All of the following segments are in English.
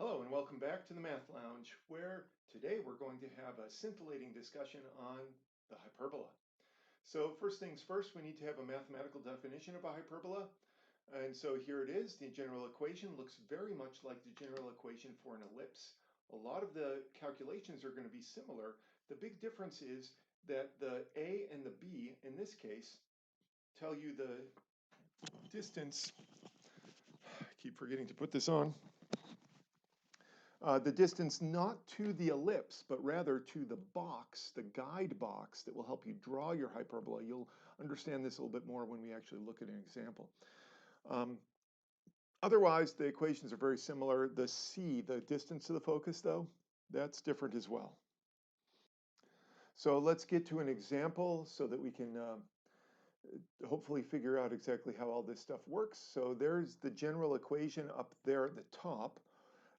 Hello and welcome back to the Math Lounge, where today we're going to have a scintillating discussion on the hyperbola. So first things first, we need to have a mathematical definition of a hyperbola. And so here it is. The general equation looks very much like the general equation for an ellipse. A lot of the calculations are going to be similar. The big difference is that the A and the B, in this case, tell you the distance. I keep forgetting to put this on. The distance not to the ellipse, but rather to the box, the guide box that will help you draw your hyperbola. You'll understand this a little bit more when we actually look at an example. Um, Otherwise, the equations are very similar. The c, the distance to the focus, though, that's different as well. So let's get to an example so that we can hopefully figure out exactly how all this stuff works. So there's the general equation up there at the top.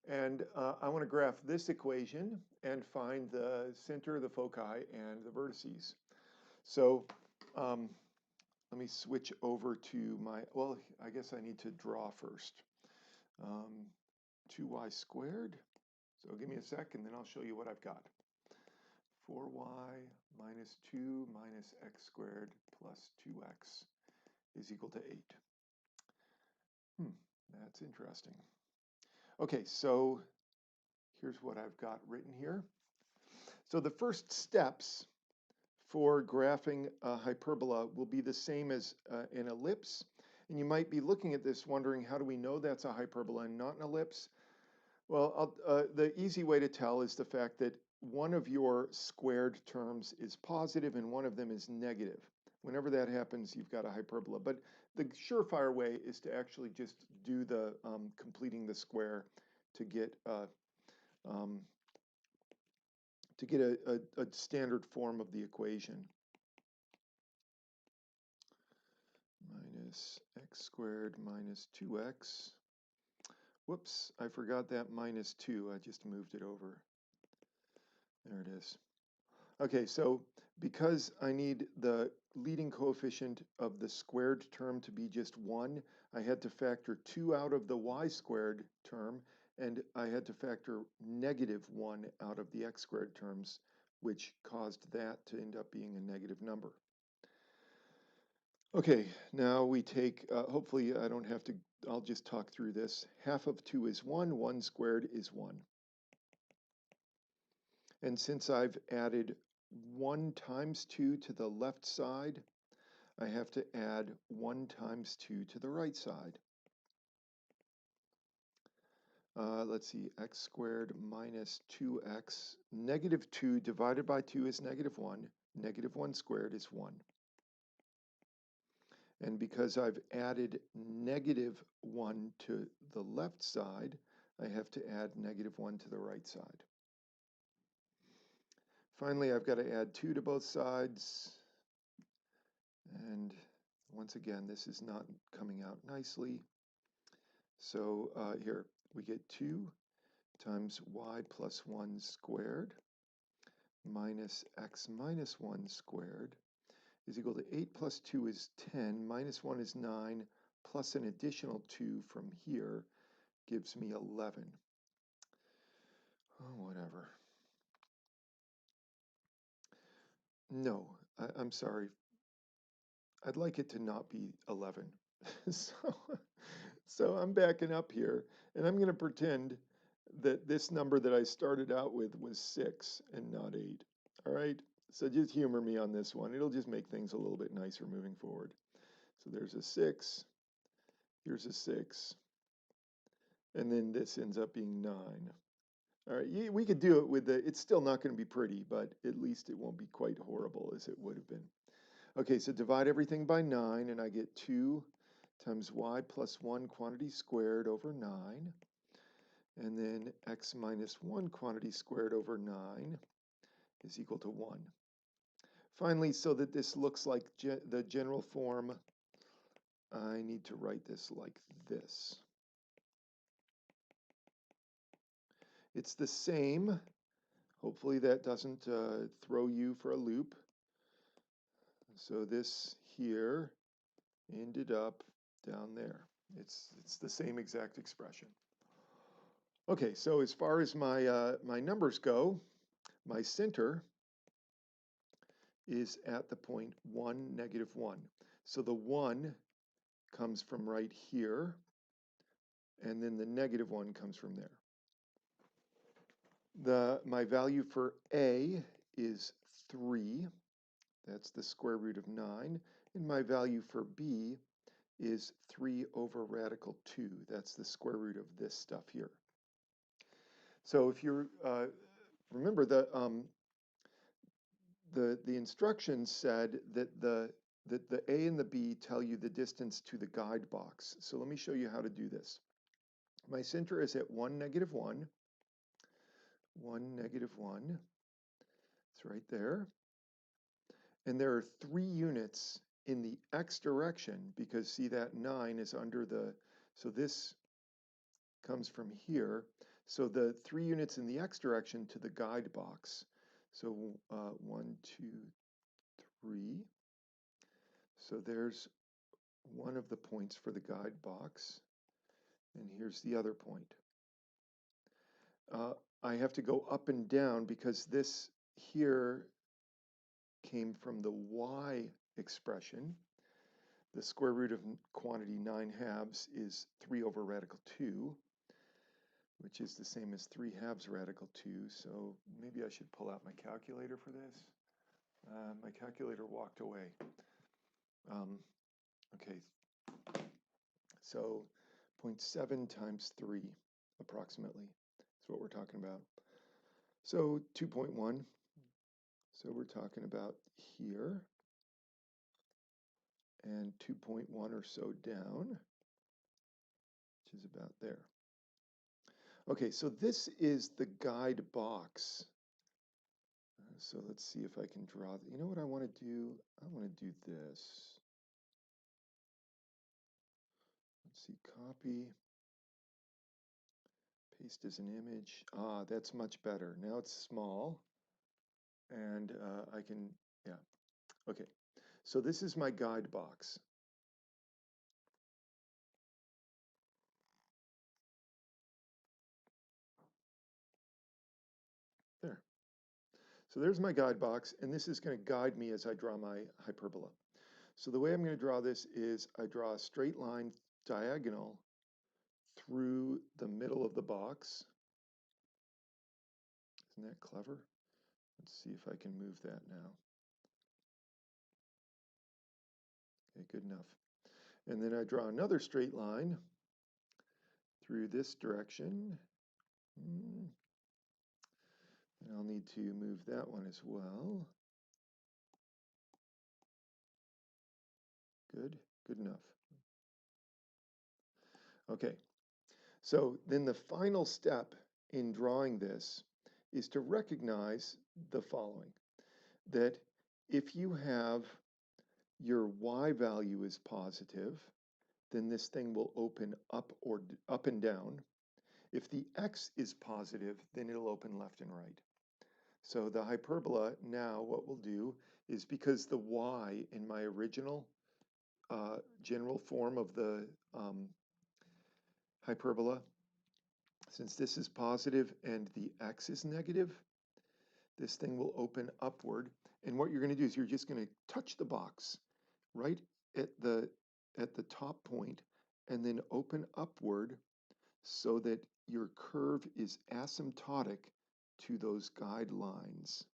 And I want to graph this equation and find the center, the foci, and the vertices. So let me switch over to my, well, I guess I need to draw first. 2y squared. So give me a sec and then I'll show you what I've got. 4y minus 2 minus x squared plus 2x is equal to 8. That's interesting. Okay, so here's what I've got written here. So the first steps for graphing a hyperbola will be the same as an ellipse. And you might be looking at this wondering, how do we know that's a hyperbola and not an ellipse? Well, the easy way to tell is the fact that one of your squared terms is positive and one of them is negative. Whenever that happens, you've got a hyperbola. But the surefire way is to actually just do the completing the square to get um, a standard form of the equation. Minus x squared minus 2x. Whoops, I forgot that minus 2. I just moved it over. There it is. Okay, so because I need the leading coefficient of the squared term to be just 1, I had to factor 2 out of the y squared term, and I had to factor negative 1 out of the x squared terms, which caused that to end up being a negative number. Okay, now we take, hopefully I don't have to, I'll just talk through this. Half of 2 is 1, 1 squared is 1. And since I've added 1 times 2 to the left side, I have to add 1 times 2 to the right side. Let's see, x squared minus 2x. Negative 2 divided by 2 is negative 1. Negative 1 squared is 1. And because I've added negative 1 to the left side, I have to add negative 1 to the right side. Finally, I've got to add 2 to both sides. And once again, this is not coming out nicely. So here, we get 2 times y plus 1 squared minus x minus 1 squared is equal to 8 plus 2 is 10, minus 1 is 9, plus an additional 2 from here gives me 11. Oh, whatever. No, I'm sorry. I'd like it to not be 11. So I'm backing up here, and I'm going to pretend that this number that I started out with was 6 and not 8. All right? So just humor me on this one. It'll just make things a little bit nicer moving forward. So there's a 6. Here's a 6. And then this ends up being 9. All right, we could do it with the, it's still not going to be pretty, but at least it won't be quite horrible as it would have been. Okay, so divide everything by 9, and I get 2 times y plus 1 quantity squared over 9. And then x minus 1 quantity squared over 9 is equal to 1. Finally, so that this looks like the general form, I need to write this like this. It's the same. Hopefully that doesn't throw you for a loop. So this here ended up down there. It's the same exact expression. Okay, so as far as my numbers go, my center is at the point 1, -1. So the 1 comes from right here, and then the -1 comes from there. My value for A is 3. That's the square root of 9. And my value for B is 3 over radical 2. That's the square root of this stuff here. So if you remember the instructions said that the A and the B tell you the distance to the guide box. So let me show you how to do this. My center is at 1, -1. 1, -1. It's right there. And there are 3 units in the x direction because see that 9 is under the, so this comes from here. So the 3 units in the x direction to the guide box. So 1, 2, 3. So there's one of the points for the guide box. And here's the other point. I have to go up and down because this here came from the y expression. The square root of quantity 9/2 is 3 over radical 2, which is the same as 3/2 radical 2. So maybe I should pull out my calculator for this. My calculator walked away. Okay, so 0.7 times 3 approximately is what we're talking about. So 2.1. So we're talking about here and 2.1 or so down, which is about there. Okay, so this is the guide box. So let's see if I can draw. You know what I want to do? I want to do this. Let's see, copy, paste as an image. Ah, that's much better. Now it's small, and I can, yeah. Okay, so this is my guide box. There. So there's my guide box, and this is going to guide me as I draw my hyperbola. So the way I'm going to draw this is I draw a straight line diagonal through the middle of the box. Isn't that clever? Let's see if I can move that now. Okay, good enough. And then I draw another straight line through this direction. And I'll need to move that one as well. Good enough. Okay, so then the final step in drawing this is to recognize the following, that if you have your y value is positive, then this thing will open up or up and down. If the x is positive, then it'll open left and right. So the hyperbola now, what we'll do is because the y in my original general form of the hyperbola, since this is positive and the x is negative, this thing will open upward. And what you're going to do is you're just going to touch the box right at the top point and then open upward so that your curve is asymptotic to those guidelines.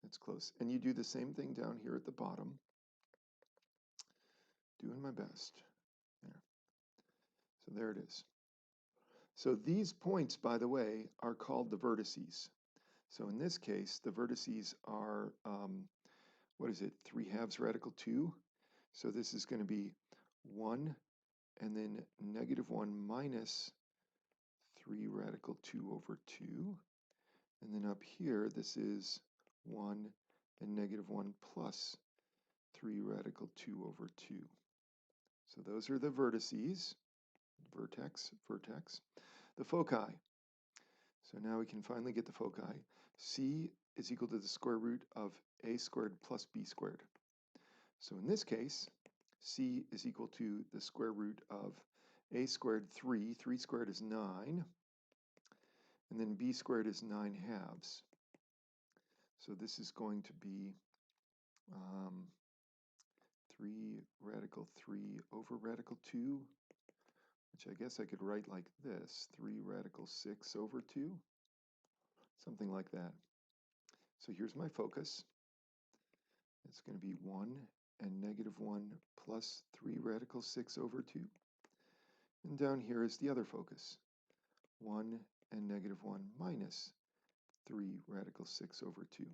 That's close. And you do the same thing down here at the bottom. Doing my best. There. So there it is. So these points, by the way, are called the vertices. So in this case, the vertices are, what is it, 3/2 radical 2. So this is going to be 1 and then -1 minus 3 radical 2 over 2. And then up here, this is 1 and -1 plus 3 radical 2 over 2. So those are the vertices, vertex, vertex. The foci. So now we can finally get the foci. C is equal to the square root of a squared plus b squared. So in this case, C is equal to the square root of a squared 3, 3 squared is 9, and then b squared is 9 halves. So this is going to be 3 radical 3 over radical 2, which I guess I could write like this, 3 radical 6 over 2, something like that. So here's my focus. It's going to be 1 and negative 1 plus 3 radical 6 over 2. And down here is the other focus, 1 and negative 1 minus 3 radical 6 over 2.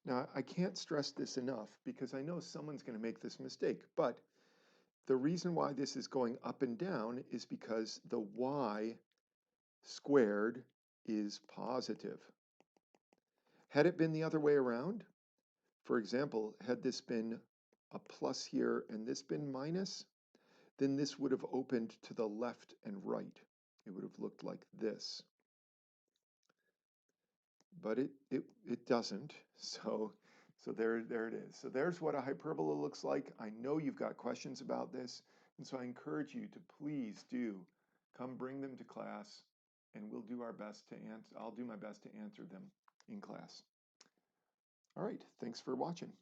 Now, I can't stress this enough because I know someone's going to make this mistake, but the reason why this is going up and down is because the y squared is positive. Had it been the other way around, for example, had this been a plus here and this been minus, then this would have opened to the left and right. It would have looked like this. But it doesn't. So there it is. So there's what a hyperbola looks like. I know you've got questions about this, and so I encourage you to please do come bring them to class, and we'll do our best to answer. I'll do my best to answer them in class. All right, thanks for watching.